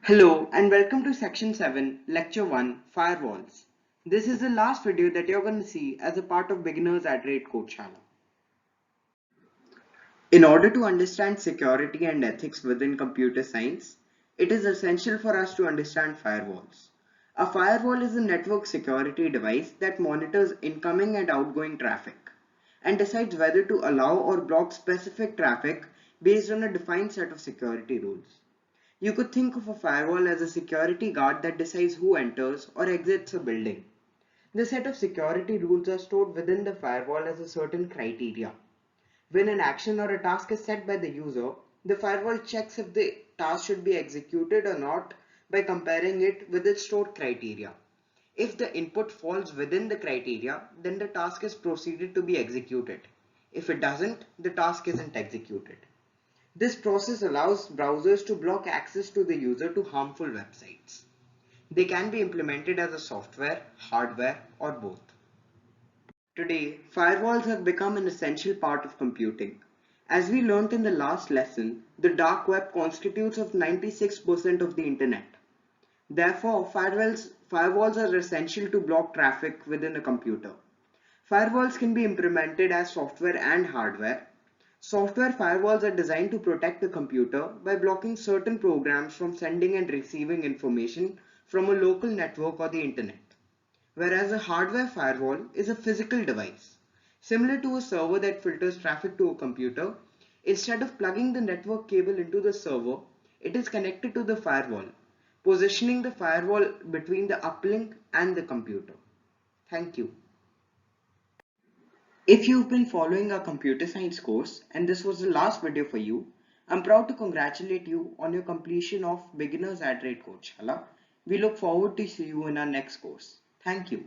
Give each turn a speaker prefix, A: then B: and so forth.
A: Hello and welcome to Section 7, Lecture 1, Firewalls. This is the last video that you're going to see as a part of Beginners at Codeshala. In order to understand security and ethics within computer science, it is essential for us to understand firewalls. A firewall is a network security device that monitors incoming and outgoing traffic and decides whether to allow or block specific traffic based on a defined set of security rules. You could think of a firewall as a security guard that decides who enters or exits a building. The set of security rules are stored within the firewall as a certain criteria. When an action or a task is set by the user, the firewall checks if the task should be executed or not by comparing it with its stored criteria. If the input falls within the criteria, then the task is proceeded to be executed. If it doesn't, the task isn't executed. This process allows browsers to block access to the user to harmful websites. They can be implemented as a software, hardware, or both. Today, firewalls have become an essential part of computing. As we learnt in the last lesson, the dark web constitutes of 96% of the internet. Therefore, firewalls are essential to block traffic within a computer. Firewalls can be implemented as software and hardware. Software firewalls are designed to protect the computer by blocking certain programs from sending and receiving information from a local network or the internet. Whereas a hardware firewall is a physical device. Similar to a server that filters traffic to a computer, instead of plugging the network cable into the server, it is connected to the firewall, positioning the firewall between the uplink and the computer. Thank you. If you've been following our computer science course and this was the last video for you, I'm proud to congratulate you on your completion of Beginners at Codeshala. We look forward to see you in our next course. Thank you.